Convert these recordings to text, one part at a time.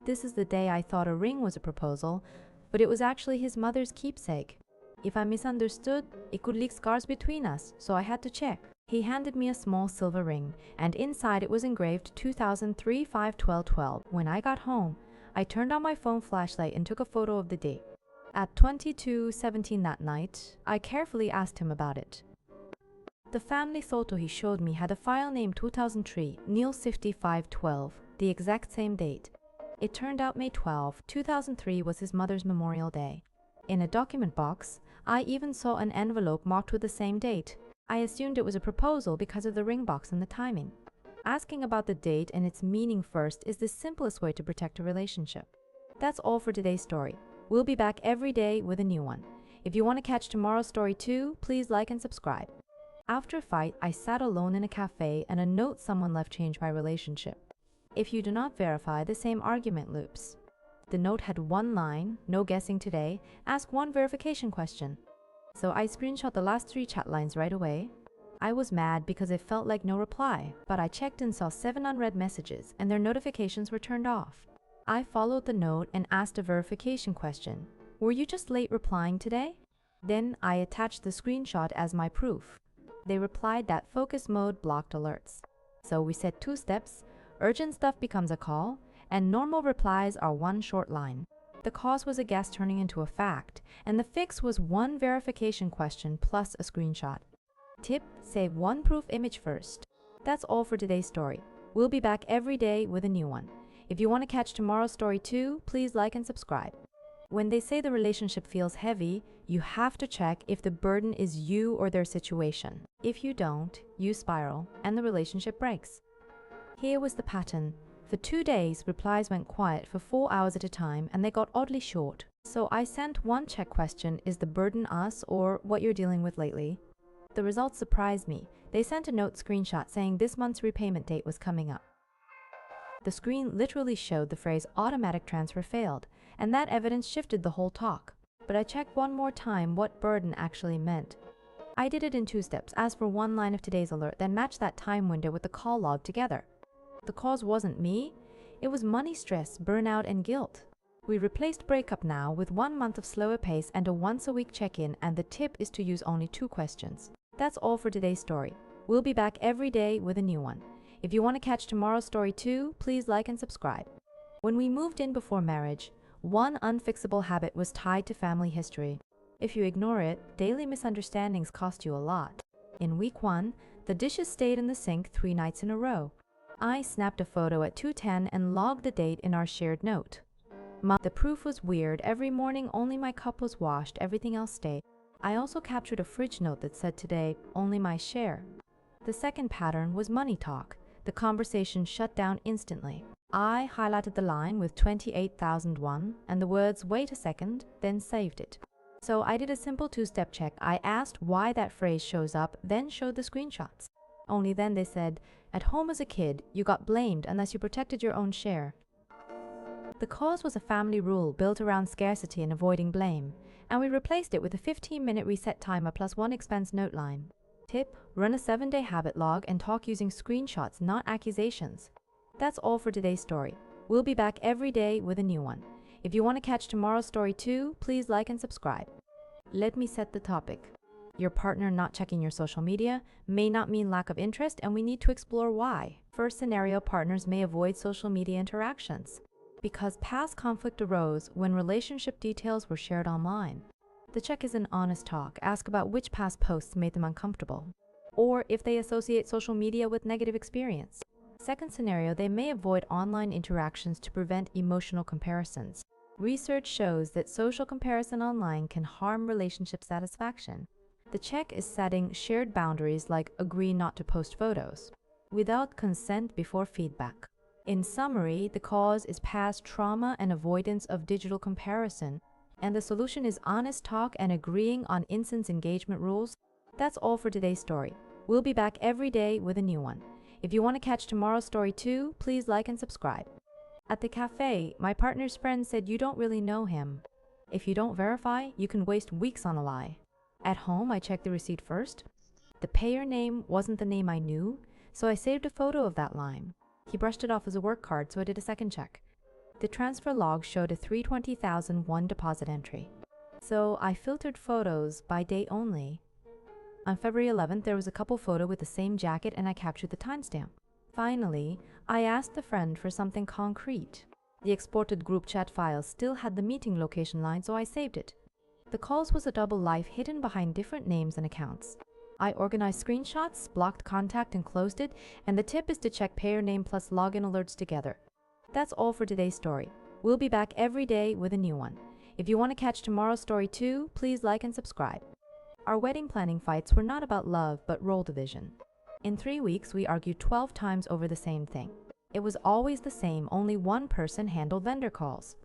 This is the day I thought a ring was a proposal, but it was actually his mother's keepsake. If I misunderstood, it could leak scars between us, so I had to check. He handed me a small silver ring, and inside it was engraved 2003-5-12-12. When I got home, I turned on my phone flashlight and took a photo of the date. At 22:17 that night, I carefully asked him about it. The family photo he showed me had a file named 2003 Neil 5512, the exact same date. It turned out May 12, 2003 was his mother's Memorial Day. In a document box, I even saw an envelope marked with the same date. I assumed it was a proposal because of the ring box and the timing. Asking about the date and its meaning first is the simplest way to protect a relationship. That's all for today's story. We'll be back every day with a new one. If you want to catch tomorrow's story too, please like and subscribe. After a fight, I sat alone in a cafe and a note someone left changed my relationship. If you do not verify, the same argument loops. The note had one line, no guessing today, ask one verification question. So I screenshot the last 3 chat lines right away. I was mad because it felt like no reply, but I checked and saw 7 unread messages and their notifications were turned off. I followed the note and asked a verification question. Were you just late replying today? Then I attached the screenshot as my proof. They replied that focus mode blocked alerts. So we said 2 steps, urgent stuff becomes a call, and normal replies are 1 short line. The cause was a guess turning into a fact, and the fix was 1 verification question plus a screenshot. Tip: save 1 proof image first. That's all for today's story. We'll be back every day with a new one. If you want to catch tomorrow's story too, please like and subscribe. When they say the relationship feels heavy, you have to check if the burden is you or their situation. If you don't, you spiral and the relationship breaks. Here was the pattern. For 2 days, replies went quiet for 4 hours at a time and they got oddly short. So I sent 1 check question: is the burden us or what you're dealing with lately? The results surprised me. They sent a note screenshot saying this month's repayment date was coming up. The screen literally showed the phrase automatic transfer failed, and that evidence shifted the whole talk. But I checked 1 more time what burden actually meant. I did it in 2 steps, asked for 1 line of today's alert, then matched that time window with the call log together. The cause wasn't me, it was money stress, burnout, and guilt. We replaced breakup now with 1 month of slower pace and a once-a-week check-in, and the tip is to use only 2 questions. That's all for today's story. We'll be back every day with a new one. If you want to catch tomorrow's story too, please like and subscribe. When we moved in before marriage, 1 unfixable habit was tied to family history. If you ignore it, daily misunderstandings cost you a lot. In week 1, the dishes stayed in the sink 3 nights in a row. I snapped a photo at 2:10 and logged the date in our shared note. The proof was weird. Every morning only my cup was washed, everything else stayed. I also captured a fridge note that said today, only my share. The second pattern was money talk. The conversation shut down instantly. I highlighted the line with 28,001 and the words wait a second, then saved it. So I did a simple 2-step check. I asked why that phrase shows up, then showed the screenshots. Only then they said, at home as a kid, you got blamed unless you protected your own share. The cause was a family rule built around scarcity and avoiding blame, and we replaced it with a 15-minute reset timer plus 1 expense note line. Tip: run a 7-day habit log and talk using screenshots, not accusations. That's all for today's story. We'll be back every day with a new one. If you want to catch tomorrow's story too, please like and subscribe. Let me set the topic. Your partner not checking your social media may not mean lack of interest, and we need to explore why. First scenario, partners may avoid social media interactions because past conflict arose when relationship details were shared online. The check is an honest talk. Ask about which past posts made them uncomfortable, or if they associate social media with negative experience. Second scenario, they may avoid online interactions to prevent emotional comparisons. Research shows that social comparison online can harm relationship satisfaction. The check is setting shared boundaries like agree not to post photos without consent before feedback. In summary, the cause is past trauma and avoidance of digital comparison, and the solution is honest talk and agreeing on instance engagement rules. That's all for today's story. We'll be back every day with a new one. If you want to catch tomorrow's story too, please like and subscribe. At the cafe, my partner's friend said you don't really know him. If you don't verify, you can waste weeks on a lie. At home, I checked the receipt first. The payer name wasn't the name I knew, so I saved a photo of that line. He brushed it off as a work card, so I did a second check. The transfer log showed a 320,001 deposit entry. So I filtered photos by date only. On February 11th, there was a couple photo with the same jacket and I captured the timestamp. Finally, I asked the friend for something concrete. The exported group chat file still had the meeting location line, so I saved it. The calls was a double life hidden behind different names and accounts. I organized screenshots, blocked contact and closed it, and the tip is to check payer name plus login alerts together. That's all for today's story. We'll be back every day with a new one. If you want to catch tomorrow's story too, please like and subscribe. Our wedding planning fights were not about love, but role division. In 3 weeks, we argued 12 times over the same thing. It was always the same, only one person handled vendor calls.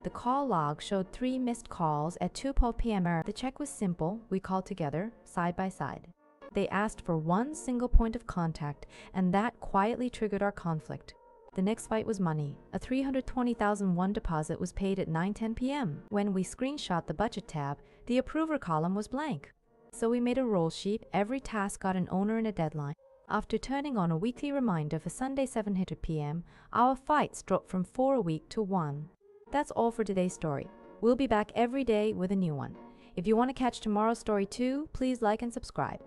The call log showed 3 missed calls at 2:12 p.m. The check was simple. We called together, side by side. They asked for one single point of contact, and that quietly triggered our conflict. The next fight was money. A 320,001 deposit was paid at 9:10 p.m. When we screenshot the budget tab, the approver column was blank. So we made a roll sheet. Every task got an owner and a deadline. After turning on a weekly reminder for Sunday 7:00 p.m., our fights dropped from 4 a week to 1. That's all for today's story. We'll be back every day with a new one. If you want to catch tomorrow's story too, please like and subscribe.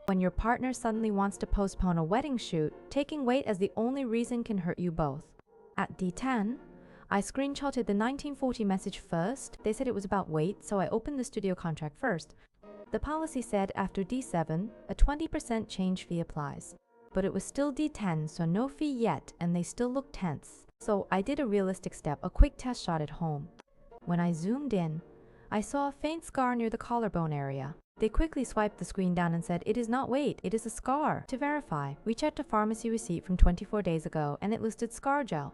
When your partner suddenly wants to postpone a wedding shoot, taking weight as the only reason can hurt you both. At D10, I screenshotted the 1940 message first. They said it was about weight, so I opened the studio contract first. The policy said after D7, a 20% change fee applies. But it was still D10, so no fee yet, and they still looked tense. So I did a realistic step, a quick test shot at home. When I zoomed in, I saw a faint scar near the collarbone area. They quickly swiped the screen down and said, "It is not weight, it is a scar." To verify, we checked a pharmacy receipt from 24 days ago, and it listed scar gel.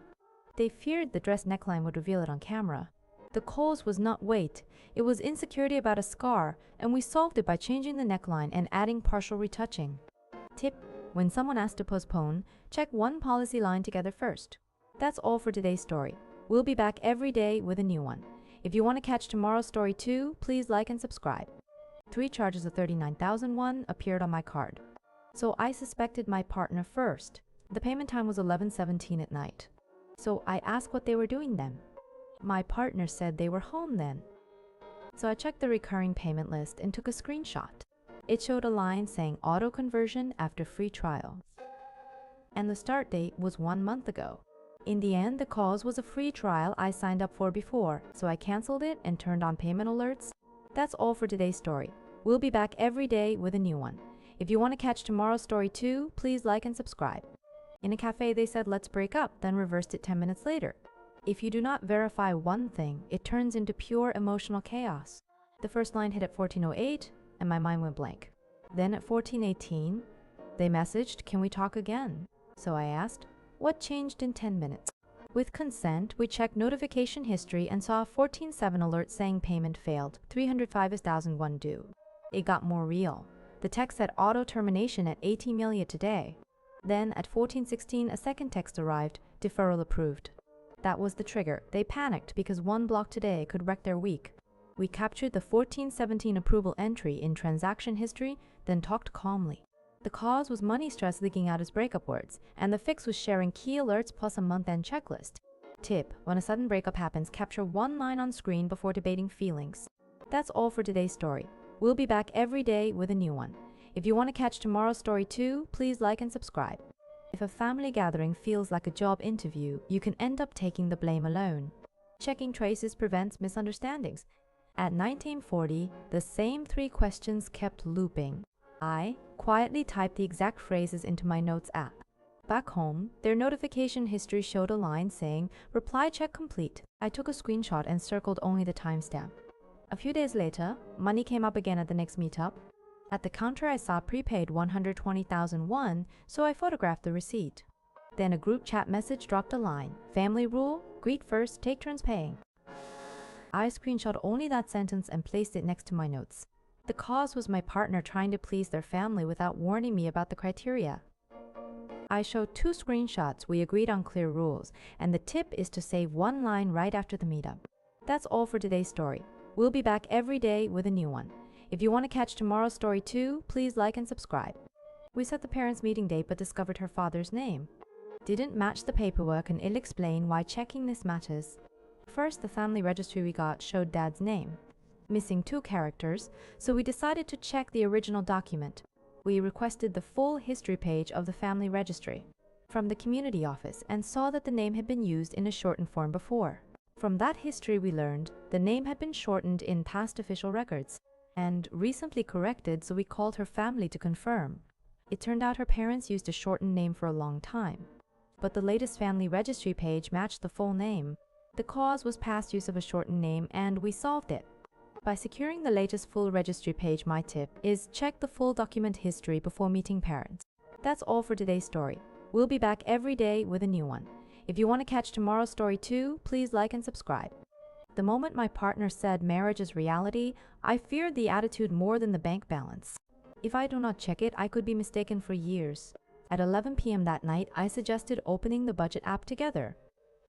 They feared the dress neckline would reveal it on camera. The cause was not weight, it was insecurity about a scar, and we solved it by changing the neckline and adding partial retouching. Tip: when someone asks to postpone, check one policy line together first. That's all for today's story. We'll be back every day with a new one. If you want to catch tomorrow's story too, please like and subscribe. 3 charges of 39,001 appeared on my card. So I suspected my partner first. The payment time was 11:17 at night. So I asked what they were doing then. My partner said they were home then. So I checked the recurring payment list and took a screenshot. It showed a line saying auto conversion after free trial. And the start date was 1 month ago. In the end, the cause was a free trial I signed up for before, so I canceled it and turned on payment alerts. That's all for today's story. We'll be back every day with a new one. If you want to catch tomorrow's story too, please like and subscribe. In a cafe, they said let's break up, then reversed it 10 minutes later. If you do not verify one thing, it turns into pure emotional chaos. The first line hit at 14:08, and my mind went blank. Then at 14:18, they messaged, "Can we talk again?" So I asked, "What changed in 10 minutes?" With consent, we checked notification history and saw a 14:07 alert saying payment failed, 305,001 due. It got more real. The text said auto termination at 80 million today. Then at 14:16, a second text arrived, deferral approved. That was the trigger. They panicked because one block today could wreck their week. We captured the 14:17 approval entry in transaction history, then talked calmly. The cause was money stress leaking out as breakup words, and the fix was sharing key alerts plus a month-end checklist. Tip: when a sudden breakup happens, capture one line on screen before debating feelings. That's all for today's story. We'll be back every day with a new one. If you want to catch tomorrow's story too, please like and subscribe. If a family gathering feels like a job interview, you can end up taking the blame alone. Checking traces prevents misunderstandings. At 1940, the same 3 questions kept looping. I quietly typed the exact phrases into my notes app. Back home, their notification history showed a line saying, "Reply check complete." I took a screenshot and circled only the timestamp. A few days later, money came up again at the next meetup. At the counter, I saw prepaid 120,001, so I photographed the receipt. Then a group chat message dropped a line, "Family rule, greet first, take turns paying." I screenshot only that sentence and placed it next to my notes. The cause was my partner trying to please their family without warning me about the criteria. I showed 2 screenshots. We agreed on clear rules, and the tip is to save one line right after the meetup. That's all for today's story. We'll be back every day with a new one. If you want to catch tomorrow's story too, please like and subscribe. We set the parents' meeting date but discovered her father's name. didn't match the paperwork, and I'll explain why checking this matters. First, the family registry we got showed Dad's name, missing 2 characters, so we decided to check the original document. We requested the full history page of the family registry from the community office and saw that the name had been used in a shortened form before. From that history we learned the name had been shortened in past official records and recently corrected, so we called her family to confirm. It turned out her parents used a shortened name for a long time, but the latest family registry page matched the full name. The cause was past use of a shortened name, and we solved it. By securing the latest full registry page, my tip is check the full document history before meeting parents. That's all for today's story. We'll be back every day with a new one. If you want to catch tomorrow's story too, please like and subscribe. The moment my partner said marriage is reality, I feared the attitude more than the bank balance. If I do not check it, I could be mistaken for years. At 11 p.m. that night, I suggested opening the budget app together.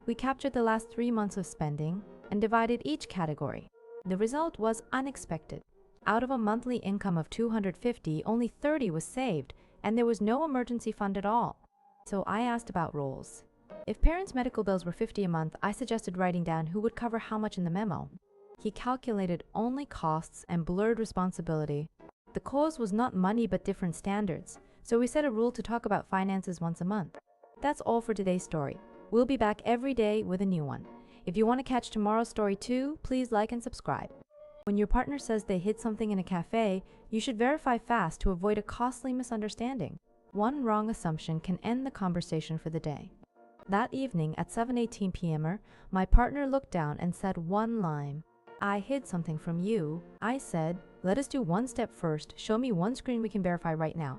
We captured the last 3 months of spending and divided each category. The result was unexpected. Out of a monthly income of $250, only $30 was saved, and there was no emergency fund at all. So I asked about roles. If parents' medical bills were $50 a month, I suggested writing down who would cover how much in the memo. He calculated only costs and blurred responsibility. The cause was not money but different standards, so we set a rule to talk about finances once a month. That's all for today's story. We'll be back every day with a new one. If you want to catch tomorrow's story too, please like and subscribe. When your partner says they hid something in a cafe, you should verify fast to avoid a costly misunderstanding. One wrong assumption can end the conversation for the day. That evening at 7:18 p.m., my partner looked down and said one line. I hid something from you. I said, let us do one step first. Show me one screen we can verify right now.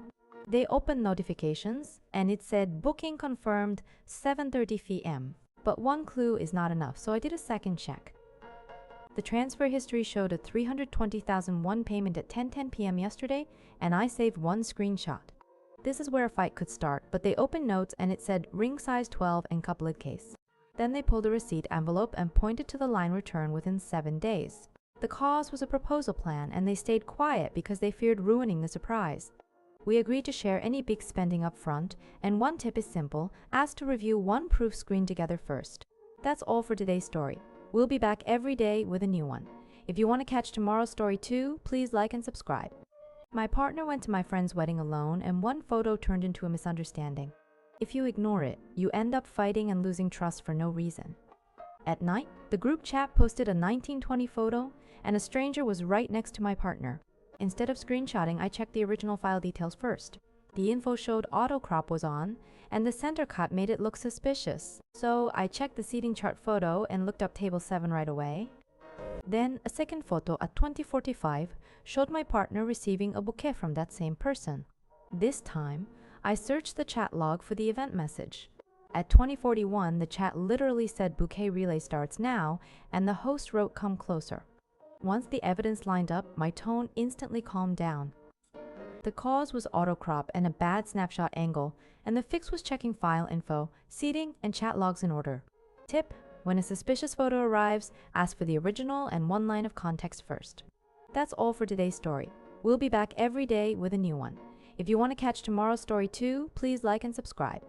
They opened notifications and it said booking confirmed 7:30 p.m. But one clue is not enough, so I did a second check. The transfer history showed a $320,001 payment at 10:10 p.m. yesterday, and I saved one screenshot. This is where a fight could start, but they opened notes and it said ring size 12 and couplet case. Then they pulled a receipt envelope and pointed to the line return within 7 days. The cause was a proposal plan, and they stayed quiet because they feared ruining the surprise. We agreed to share any big spending up front, and one tip is simple: ask to review one proof screen together first. That's all for today's story. We'll be back every day with a new one. If you want to catch tomorrow's story too, please like and subscribe. My partner went to my friend's wedding alone, and one photo turned into a misunderstanding. If you ignore it, you end up fighting and losing trust for no reason. At night, the group chat posted a 1920 photo, and a stranger was right next to my partner. Instead of screenshotting, I checked the original file details first. The info showed auto crop was on, and the center cut made it look suspicious. So I checked the seating chart photo and looked up table 7 right away. Then a second photo at 2045 showed my partner receiving a bouquet from that same person. This time, I searched the chat log for the event message. At 2041, the chat literally said bouquet relay starts now, and the host wrote come closer. Once the evidence lined up, my tone instantly calmed down. The cause was autocrop and a bad snapshot angle, and the fix was checking file info, seating, and chat logs in order. Tip: when a suspicious photo arrives, ask for the original and one line of context first. That's all for today's story. We'll be back every day with a new one. If you want to catch tomorrow's story too, please like and subscribe.